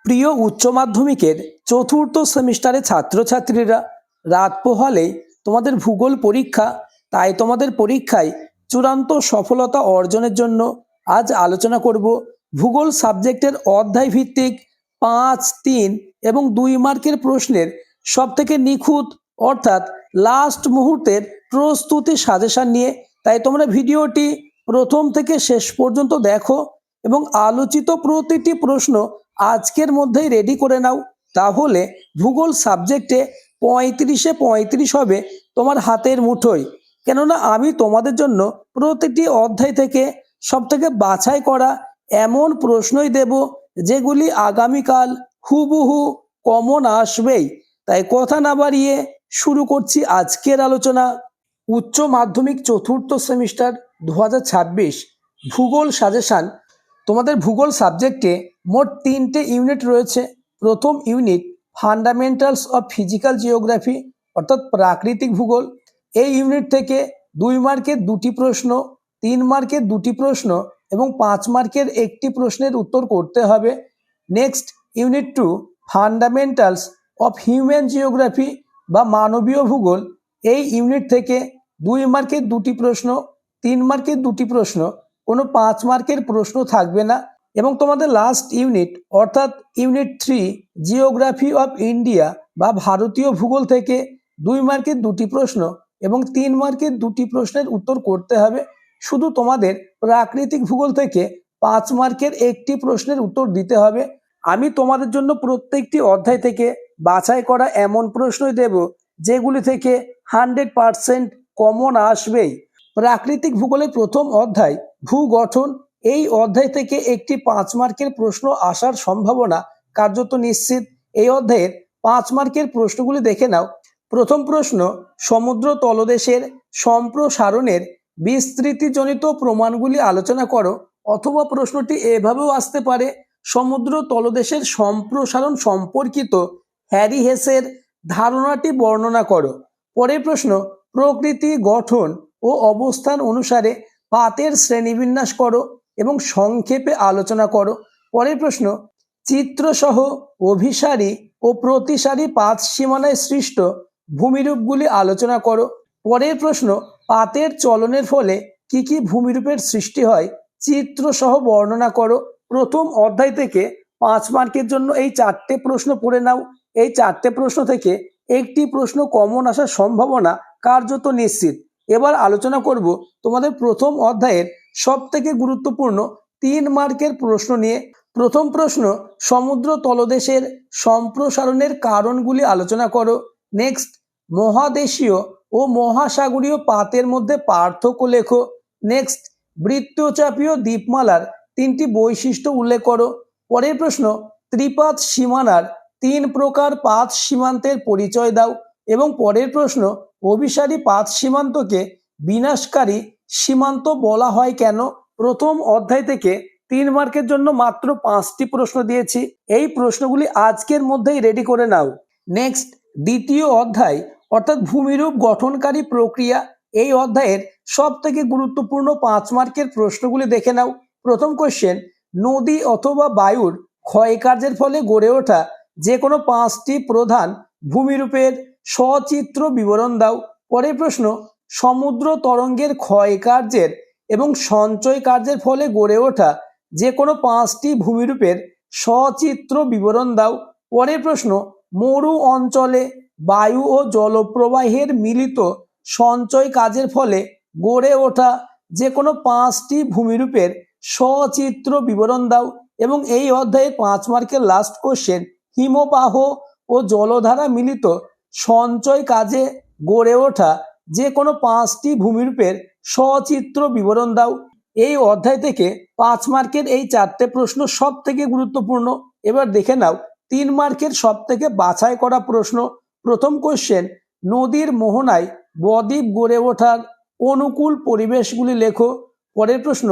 প্রিয় উচ্চ মাধ্যমিকের চতুর্থ সেমিস্টারের ছাত্রছাত্রীরা, রাত পোহালেই তোমাদের ভূগোল পরীক্ষা। তাই তোমাদের পরীক্ষায় চূড়ান্ত সফলতা অর্জনের জন্য আজ আলোচনা করব ভূগোল সাবজেক্টের অধ্যায় ভিত্তিক 5, 3 এবং 2 মার্কের প্রশ্নের সবথেকে নিখুঁত অর্থাৎ লাস্ট মুহূর্তের প্রস্তুতি সাজেশন নিয়ে। তাই তোমরা ভিডিওটি প্রথম থেকে শেষ পর্যন্ত দেখো এবং আলোচিত প্রতিটি প্রশ্ন আজকের মধ্যেই রেডি করে নাও। তাহলে ভূগোল সাবজেক্টে 35-এ 35 হবে তোমার হাতের মুঠোয়। কেননা আমি তোমাদের জন্য প্রতিটি অধ্যায় থেকে সবথেকে বাছাই করা এমন প্রশ্নই দেব যেগুলি আগামীকাল হুবহু কমন আসবেই। তাই কথা না বাড়িয়ে শুরু করছি আজকের আলোচনা। উচ্চ মাধ্যমিক চতুর্থ সেমিস্টার 2026 ভূগোল সাজেশন। তোমাদের ভূগোল সাবজেক্টে মোট 3টে ইউনিট রয়েছে। প্রথম unit fundamentals of physical geography অর্থাৎ প্রাকৃতিক ভূগোল। এই ইউনিট থেকে 2 মার্কের 2টি প্রশ্ন, 3 মার্কের 2টি প্রশ্ন এবং 5 মার্কের একটি প্রশ্নের উত্তর করতে হবে। Next unit 2 fundamentals of human geography বা মানবীয় ভূগোল। এই ইউনিট থেকে 2 মার্কের 2টি প্রশ্ন, 3 মার্কের 2টি প্রশ্ন, কোনো 5 মার্কের প্রশ্ন থাকবে না। এবং তোমাদের লাস্ট ইউনিট অর্থাৎ ইউনিট 3 জিওগ্রাফি অফ ইন্ডিয়া বা ভারতীয় ভূগোল থেকে 2 মার্কের 2টি প্রশ্ন এবং 3 মার্কের 2টি প্রশ্নের উত্তর করতে হবে। শুধু তোমাদের প্রাকৃতিক ভূগোল থেকে 5 মার্কের একটি প্রশ্নের উত্তর দিতে হবে। আমি তোমাদের জন্য প্রত্যেকটি অধ্যায় থেকে বাছাই করা এমন প্রশ্নই দেব যেগুলি থেকে 100% কমন আসবেই। প্রাকৃতিক ভূগোলের প্রথম অধ্যায় ভূগঠন। এই অধ্যায় থেকে একটি 5 মার্কের প্রশ্ন আসার সম্ভাবনা কার্যত নিশ্চিত। এই অধ্যায়ের 5 মার্কের প্রশ্নগুলি দেখে নাও। প্রথম প্রশ্ন, সমুদ্র তলদেশের সম্প্রসারণের বিস্তৃতিজনিত প্রমাণগুলি আলোচনা করো। অথবা প্রশ্নটি এভাবেও আসতে পারে, সমুদ্র তলদেশের সম্প্রসারণ সম্পর্কিত হ্যারি হেসের ধারণাটি বর্ণনা করো। পরের প্রশ্ন, প্রকৃতি গঠন ও অবস্থান অনুসারে পাতের শ্রেণীবিন্যাস করো এবং সংক্ষেপে আলোচনা করো। পরের প্রশ্ন, চিত্রসহ অভিসারী ও প্রতিসারী পাত সীমানায় সৃষ্ট ভূমিরূপগুলি আলোচনা করো। পরের প্রশ্ন, পাতের চলনের ফলে কি কি ভূমিরূপের সৃষ্টি হয় চিত্রসহ বর্ণনা করো। প্রথম অধ্যায় থেকে 5 মার্কের জন্য এই 4টে প্রশ্ন পড়ে নাও। এই 4টে প্রশ্ন থেকে একটি প্রশ্ন কমন আসার সম্ভাবনা কার্যত নিশ্চিত। এবার আলোচনা করব তোমাদের প্রথম অধ্যায়ের সবথেকে গুরুত্বপূর্ণ 3 মার্কের প্রশ্ন নিয়ে। প্রথম প্রশ্ন, সমুদ্র তলদেশের সম্প্রসারণের কারণগুলি আলোচনা করো। নেক্সট, মহাদেশীয় ও মহাসাগরীয় পাতের মধ্যে পার্থক্য লেখো। নেক্সট, বৃত্তচাপীয় দ্বীপমালার 3টি বৈশিষ্ট্য উল্লেখ করো। পরের প্রশ্ন, ত্রিপাত সীমানার 3 প্রকার পাত সীমান্তের পরিচয় দাও। এবং পরের প্রশ্ন, অভিসারী পাত সীমান্তকে বিনাশকারী সীমান্ত বলা হয় কেন। প্রথম অধ্যায় থেকে 3 মার্কের জন্য মাত্র 5টি প্রশ্ন দিয়েছি। এই প্রশ্নগুলি আজকের মধ্যেই রেডি করে নাও। নেক্সট, দ্বিতীয় অধ্যায় অর্থাৎ ভূমিরূপ গঠনকারী প্রক্রিয়া। এই অধ্যায়ের সব থেকে গুরুত্বপূর্ণ 5 মার্কের প্রশ্নগুলি দেখে নাও। প্রথম কোশ্চেন, নদী অথবা বায়ুর ক্ষয়কার্যের ফলে গড়ে ওঠা যে কোনো 5টি প্রধান ভূমিরূপের সচিত্র বিবরণ দাও। পরের প্রশ্ন, সমুদ্র তরঙ্গের ক্ষয়কার্যের এবং সঞ্চয় কার্যের ফলে গড়ে ওঠা যে কোনো 5টি ভূমিরূপের সচিত্র বিবরণ দাও। পরের প্রশ্ন, মরু অঞ্চলে বায়ু ও জলপ্রবাহের মিলিত সঞ্চয় কাজের ফলে গড়ে ওঠা যে কোনো 5টি ভূমিরূপের সচিত্র বিবরণ দাও। এবং এই অধ্যায়ের 5 মার্কের লাস্ট কোশ্চেন, হিমবাহ ও জলধারা মিলিত সঞ্চয় কাজে গড়ে ওঠা যে কোনো 5টি ভূমিরূপের সচিত্র বিবরণ দাও। এই অধ্যায় থেকে 5 মার্কের এই 4টে প্রশ্ন সব থেকে গুরুত্বপূর্ণ। এবার দেখে নাও 3 মার্কের সব থেকে বাছাই করা প্রশ্ন। প্রথম কোশ্চেন, নদীর মোহনায় বদ্বীপ গড়ে ওঠার অনুকূল পরিবেশগুলি লেখো। পরের প্রশ্ন,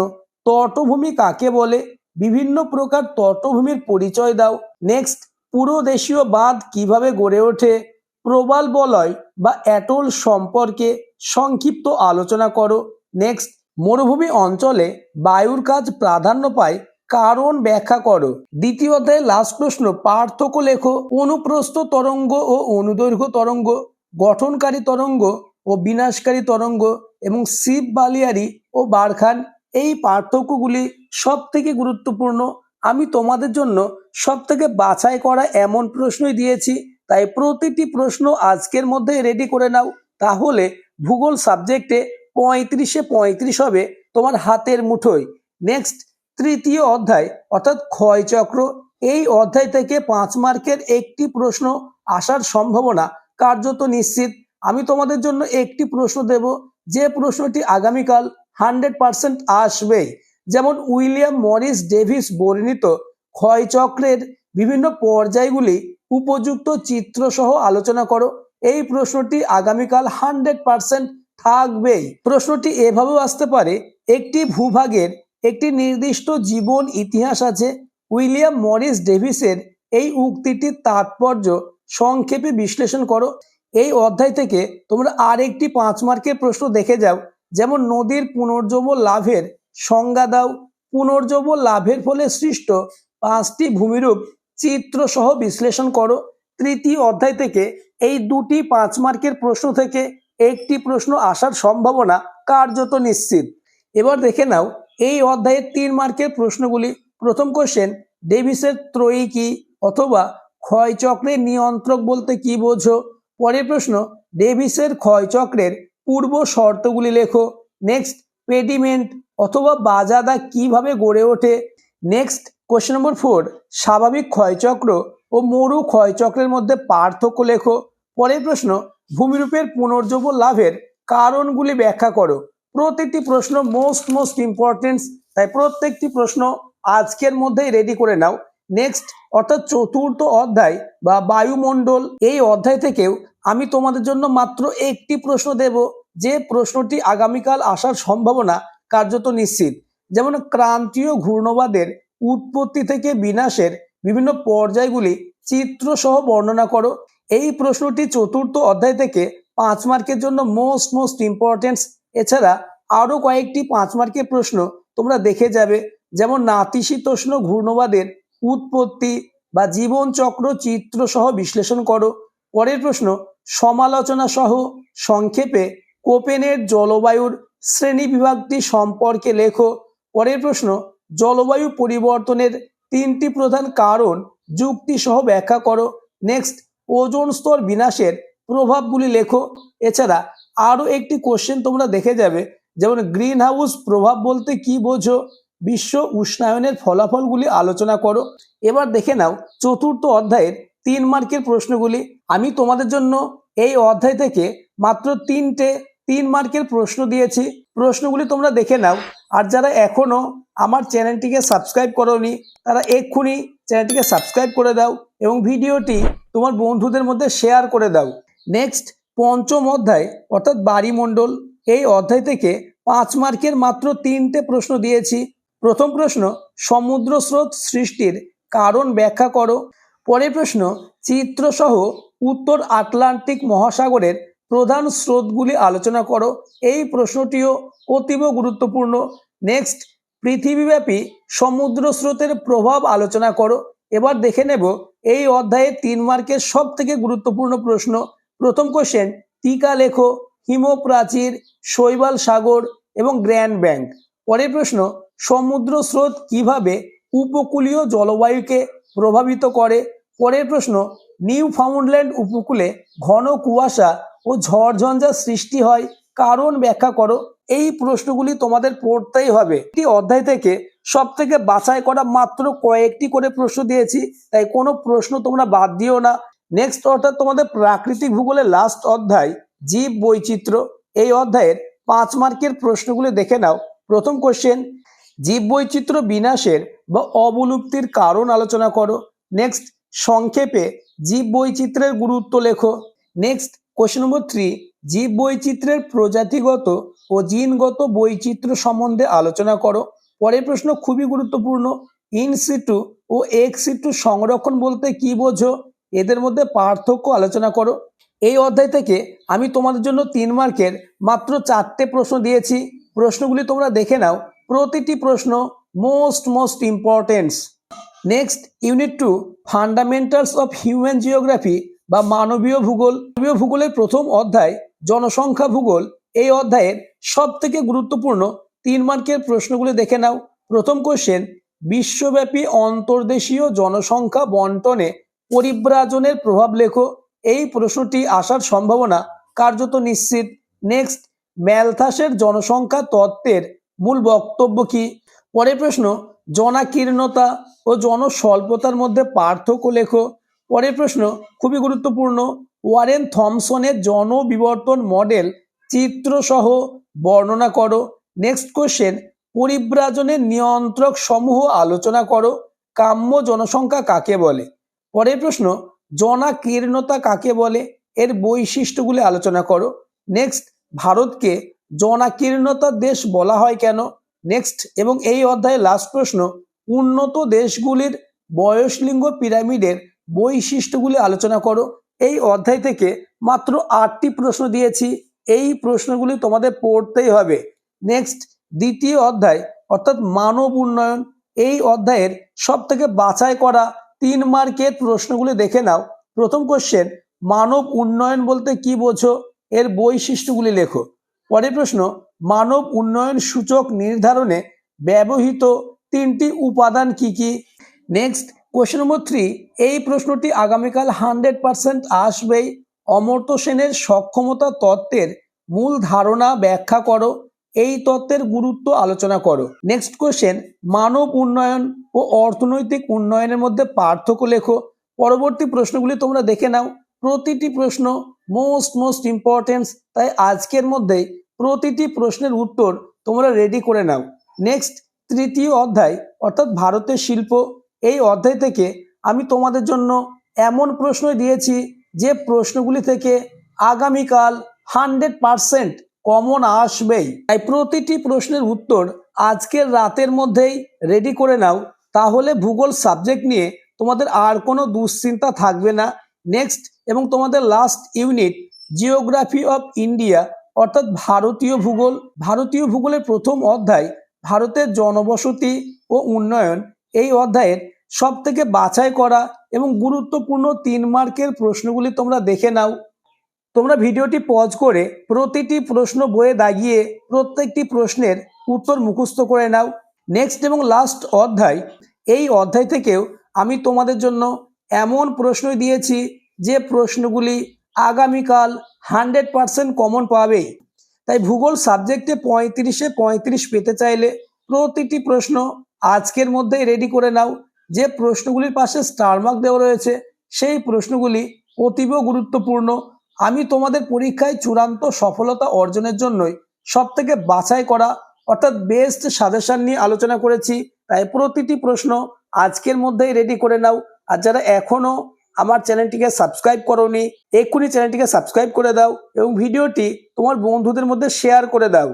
তটভূমি কাকে বলে, বিভিন্ন প্রকার তটভূমির পরিচয় দাও। নেক্সট, পুরোদেশীয় বাঁধ কিভাবে গড়ে ওঠে, প্রবাল বলয় বা অ্যাটল সম্পর্কে সংক্ষিপ্ত আলোচনা করো। নেক্সট, মরুভূমি অঞ্চলে বায়ুর কাজ প্রাধান্য পায় কারণ ব্যাখ্যা করো। দ্বিতীয় অধ্যায়ের লাস্ট প্রশ্ন, পার্থক্য লেখো। অনুপ্রস্থ তরঙ্গ ও অনুদৈর্ঘ্য তরঙ্গ, গঠনকারী তরঙ্গ ও বিনাশকারী তরঙ্গ এবং শিব বালিয়ারি ও বারখান, এই পার্থক্যগুলি সব থেকে গুরুত্বপূর্ণ। আমি তোমাদের জন্য সব থেকে বাছাই করা এমন প্রশ্নই দিয়েছি, তাই প্রতিটি প্রশ্ন আজকের মধ্যে রেডি করে নাও। তাহলে ভূগোল সাবজেক্টে 35-এ 35 হবে তোমার হাতের মুঠোয়। নেক্সট, তৃতীয় অধ্যায় অর্থাৎ ক্ষয়চক্র, এই অধ্যায় থেকে 5 মার্কের একটি প্রশ্ন আসার সম্ভাবনা কার্যত নিশ্চিত। আমি তোমাদের জন্য একটি প্রশ্ন দেব, যে প্রশ্নটি আগামীকাল 100% আসবেই। যেমন উইলিয়াম মরিস ডেভিস বর্ণিত ক্ষয়চক্রের বিভিন্ন পর্যায়গুলি উপযুক্ত চিত্র সহ আলোচনা করো। এই প্রশ্নটি আগামীকাল 100% থাকবেই। প্রশ্নটি এভাবেও আসতে পারে, একটি ভূভাগের একটি নির্দিষ্ট জীবন ইতিহাস আছে। উইলিয়াম মরিস ডেভিসের এই উক্তিটির তাৎপর্য সংক্ষেপে বিশ্লেষণ করো। এই অধ্যায় থেকে তোমরা আরেকটি 5 মার্কের প্রশ্ন দেখে যাও, যেমন নদীর পুনর্জীবন লাভের সংজ্ঞা দাও। পুনর্জীবন লাভের ফলে সৃষ্ট 5টি ভূমিরূপ চিত্র সহ বিশ্লেষণ করো। তৃতীয় অধ্যায় থেকে এই দুটি 5 মার্কের প্রশ্ন থেকে একটি প্রশ্ন আসার সম্ভাবনা কার্যত নিশ্চিত। এবার দেখে নাও এই অধ্যায়ের 3 মার্কের প্রশ্নগুলি। প্রথম কোশ্চেন, ডেভিসের ত্রয়ী কি অথবা ক্ষয়চক্রের নিয়ন্ত্রক বলতে কি বোঝো? পরের প্রশ্ন, ডেভিসের ক্ষয়চক্রের পূর্ব শর্তগুলি লেখো। নেক্সট, পেডিমেন্ট অথবা বাজাদা কিভাবে গড়ে ওঠে? নেক্সট, কোশ্চেন নম্বর 4, স্বাভাবিক ক্ষয়চক্র ও মরু ক্ষয়চক্রের মধ্যে পার্থক্য লেখো। পরের প্রশ্ন, ভূমিরূপের পুনর্জীবন লাভের কারণগুলি ব্যাখ্যা করো। প্রতিটি প্রশ্ন মোস্ট ইম্পর্টেন্ট, তাই প্রত্যেকটি প্রশ্ন আজকের মধ্যেই রেডি করে নাও। নেক্সট, অর্থাৎ চতুর্থ অধ্যায় বা বায়ুমণ্ডল, এই অধ্যায় থেকেও আমি তোমাদের জন্য মাত্র একটি প্রশ্ন দেব, যে প্রশ্নটি আগামীকাল আসার সম্ভাবনা কার্যত নিশ্চিত। যেমন ক্রান্তীয় ঘূর্ণবাদের উৎপত্তি থেকে বিনাশের বিভিন্ন পর্যায়গুলি চিত্র সহ বর্ণনা করো। এই প্রশ্নটি চতুর্থ অধ্যায় থেকে 5 মার্কের জন্য মোস্ট ইম্পর্টেন্ট। এছাড়া আরো কয়েকটি 5 মার্কের প্রশ্ন তোমরা দেখে যাবে, যেমন নাতিশীতোষ্ণ ঘূর্ণবাদের উৎপত্তি বা জীবন চক্র চিত্র সহ বিশ্লেষণ করো। পরের প্রশ্ন, সমালোচনা সহ সংক্ষেপে কোপেনের জলবায়ুর শ্রেণী বিভাগটি সম্পর্কে লেখো। পরের প্রশ্ন, জলবায়ু পরিবর্তনের 3টি প্রধান কারণ যুক্তি সহ ব্যাখ্যা করো। নেক্সট, ওজোন স্তর বিনাশের প্রভাবগুলি লেখো। এছাড়া আরো একটি কোশ্চেন তোমরা দেখে যাবে, যেমন গ্রিন হাউস প্রভাব বলতে কি বোঝো? বিশ্ব উষ্ণায়নের ফলাফলগুলি আলোচনা করো। এবার দেখে নাও চতুর্থ অধ্যায়ের 3 মার্কের প্রশ্নগুলি। আমি তোমাদের জন্য এই অধ্যায় থেকে মাত্র 3টে 3 মার্কের প্রশ্ন দিয়েছি। প্রশ্নগুলি তোমরা দেখে নাও। আর যারা এখনো আমার চ্যানেলটিকে সাবস্ক্রাইব করোনি, তারা এক্ষুনি চ্যানেলটিকে সাবস্ক্রাইব করে দাও এবং ভিডিওটি তোমার বন্ধুদের মধ্যে শেয়ার করে দাও। নেক্সট, পঞ্চম অধ্যায় অর্থাৎ বায়ুমণ্ডল, এই অধ্যায় থেকে 5 মার্কের মাত্র 3টে প্রশ্ন দিয়েছি। প্রথম প্রশ্ন, সমুদ্র স্রোত সৃষ্টির কারণ ব্যাখ্যা করো। পরের প্রশ্ন, চিত্রসহ উত্তর আটলান্টিক মহাসাগরের প্রধান স্রোতগুলি আলোচনা করো। এই প্রশ্নটিও অতীব গুরুত্বপূর্ণ। নেক্সট, পৃথিবীব্যাপী সমুদ্র স্রোতের প্রভাব আলোচনা করো। এবার দেখে নেব এই অধ্যায়ের 3 মার্কের সব থেকে গুরুত্বপূর্ণ প্রশ্ন। প্রথম কোশ্চেন, টিকা লেখো হিমপ্রাচীর, শৈবাল সাগর এবং গ্র্যান্ড ব্যাংক। পরের প্রশ্ন, সমুদ্র স্রোত কিভাবে উপকূলীয় জলবায়ুকে প্রভাবিত করে? পরের প্রশ্ন, নিউ ফাউন্ডল্যান্ড উপকূলে ঘন কুয়াশা ও ঝড়ঝঞ্ঝা সৃষ্টি হয়, কারণ ব্যাখ্যা করো। এই প্রশ্নগুলি তোমাদের পড়তেই হবে। এই অধ্যায় থেকে সব থেকে বাছাই করা মাত্র কয়েকটি করে প্রশ্ন দিয়েছি, তাই কোনো প্রশ্ন তোমরা বাদ দিও না। নেক্সট, অর্থাৎ তোমাদের প্রাকৃতিক ভূগোলের লাস্ট অধ্যায় জীব বৈচিত্র্য, এই অধ্যায়ের 5 মার্কের প্রশ্নগুলি দেখে নাও। প্রথম কোশ্চেন, জীব বৈচিত্র্য বিনাশের বা অবলুপ্তির কারণ আলোচনা করো। নেক্সট, সংক্ষেপে জীব বৈচিত্র্যের গুরুত্ব লেখো। নেক্সট, কোশ্চেন নম্বর 3, জীব বৈচিত্র্যের প্রজাতিগত ও জিনগত বৈচিত্র্য সম্বন্ধে আলোচনা করো। পরের প্রশ্ন খুবই গুরুত্বপূর্ণ, ইনসিটু ও এক্সিটু সংরক্ষণ বলতে কি বোঝো? এদের মধ্যে পার্থক্য আলোচনা করো। এই অধ্যায় থেকে আমি তোমাদের জন্য 3 মার্কের মাত্র 4টে প্রশ্ন দিয়েছি। প্রশ্নগুলি তোমরা দেখে নাও। প্রতিটি প্রশ্ন most importance. Next unit 2 fundamentals of human geography বা মানবীয় ভূগোল। মানবীয় ভূগোলের প্রথম অধ্যায় জনসংখ্যা ভূগোল। এই অধ্যায়ের সব থেকে গুরুত্বপূর্ণ 3 মার্কের প্রশ্নগুলি দেখে নাও। প্রথম কোশ্চেন, বিশ্বব্যাপী অন্তর্দেশীয় জনসংখ্যা বন্টনে পরিব্রাজনের প্রভাব লেখো। এই প্রশ্নটি আসার সম্ভাবনা কার্যত নিশ্চিত। নেক্সট, ম্যালথাসের জনসংখ্যা তত্ত্বের মূল বক্তব্য কি? পরের প্রশ্ন, জনাকীর্ণতা ও জনস্বল্পতার মধ্যে পার্থক্য লেখো। পরের প্রশ্ন খুবই গুরুত্বপূর্ণ, ওয়ারেন থমসনের জনবিবর্তন মডেল চিত্রসহ বর্ণনা করো। নেক্সট কোশ্চেন, পরিব্রাজনের নিয়ন্ত্রক সমূহ আলোচনা করো। কাম্য জনসংখ্যা কাকে বলে? পরের প্রশ্ন, জনাকীর্ণতা কাকে বলে? এর বৈশিষ্ট্যগুলি আলোচনা করো। নেক্সট, ভারতকে জনাকীর্ণতার দেশ বলা হয় কেন? নেক্সট এবং এই অধ্যায়ে লাস্ট প্রশ্ন, উন্নত দেশগুলির বয়সলিঙ্গ পিরামিডের বৈশিষ্ট্যগুলি আলোচনা করো। এই অধ্যায় থেকে মাত্র 8টি প্রশ্ন দিয়েছি, এই প্রশ্নগুলি তোমাদের পড়তেই হবে। নেক্সট, দ্বিতীয় অধ্যায় অর্থাৎ মানব উন্নয়ন। এই অধ্যায়ের সব থেকে বাছাই করা 3 মার্কের প্রশ্নগুলি দেখে নাও। প্রথম কোশ্চেন, মানব উন্নয়ন বলতে কি বোঝো? এর বৈশিষ্ট্যগুলি লেখো। পরের প্রশ্ন, মানব উন্নয়ন সূচক নির্ধারণে ব্যবহৃত 3টি উপাদান কি কি? নেক্সট কোশ্চেন নম্বর 3, এই প্রশ্নটি আগামীকাল 100% আসবেই। অমর্ত্য সেনের সক্ষমতা তত্ত্বের মূল ধারণা ব্যাখ্যা করো। এই তত্ত্বের গুরুত্ব আলোচনা করো। নেক্সট কোশ্চেন, মানব উন্নয়ন ও অর্থনৈতিক উন্নয়নের মধ্যে পার্থক্য লেখো। পরবর্তী প্রশ্নগুলি তোমরা দেখে নাও, প্রতিটি প্রশ্ন মোস্ট ইম্পর্টেন্স, তাই আজকের মধ্যেই প্রতিটি প্রশ্নের উত্তর তোমরা রেডি করে নাও। নেক্সট, তৃতীয় অধ্যায় অর্থাৎ ভারতের শিল্প। এই অধ্যায় থেকে আমি তোমাদের জন্য এমন প্রশ্ন দিয়েছি যে প্রশ্নগুলি থেকে আগামীকাল 100% কমন আসবেই, তাই প্রতিটি প্রশ্নের উত্তর আজকের রাতের মধ্যেই রেডি করে নাও। তাহলে ভূগোল সাবজেক্ট নিয়ে তোমাদের আর কোনো দুশ্চিন্তা থাকবে না। নেক্সট এবং তোমাদের last unit geography of India অর্থাৎ ভারতীয় ভূগোল। ভারতীয় ভূগোলের প্রথম অধ্যায় ভারতের জনবসতি ও উন্নয়ন। এই অধ্যায়ের সব থেকে বাছাই করা এবং গুরুত্বপূর্ণ 3 মার্কের প্রশ্নগুলি তোমরা দেখে নাও। তোমরা ভিডিওটি পজ করে প্রতিটি প্রশ্ন বইয়ে দাগিয়ে প্রত্যেকটি প্রশ্নের উত্তর মুখস্থ করে নাও। নেক্সট এবং লাস্ট অধ্যায়, এই অধ্যায় থেকেও আমি তোমাদের জন্য এমন প্রশ্ন দিয়েছি যে প্রশ্নগুলি আগামীকাল 100% কমন পাবেই। তাই ভূগোল সাবজেক্টে 35-এ 35 পেতে চাইলে প্রতিটি প্রশ্ন আজকের মধ্যেই রেডি করে নাও। যে প্রশ্নগুলির পাশে স্টার মার্ক দেওয়া রয়েছে সেই প্রশ্নগুলি অতীব গুরুত্বপূর্ণ। আমি তোমাদের পরীক্ষায় চূড়ান্ত সফলতা অর্জনের জন্যই সব থেকে বাছাই করা অর্থাৎ বেস্ট সাজেশন নিয়ে আলোচনা করেছি। তাই প্রতিটি প্রশ্ন আজকের মধ্যেই রেডি করে নাও। আর যারা এখনো আমার চ্যানেলটিকে সাবস্ক্রাইব করোনি, এক্ষুনি চ্যানেলটিকে সাবস্ক্রাইব করে দাও এবং ভিডিওটি তোমার বন্ধুদের মধ্যে শেয়ার করে দাও।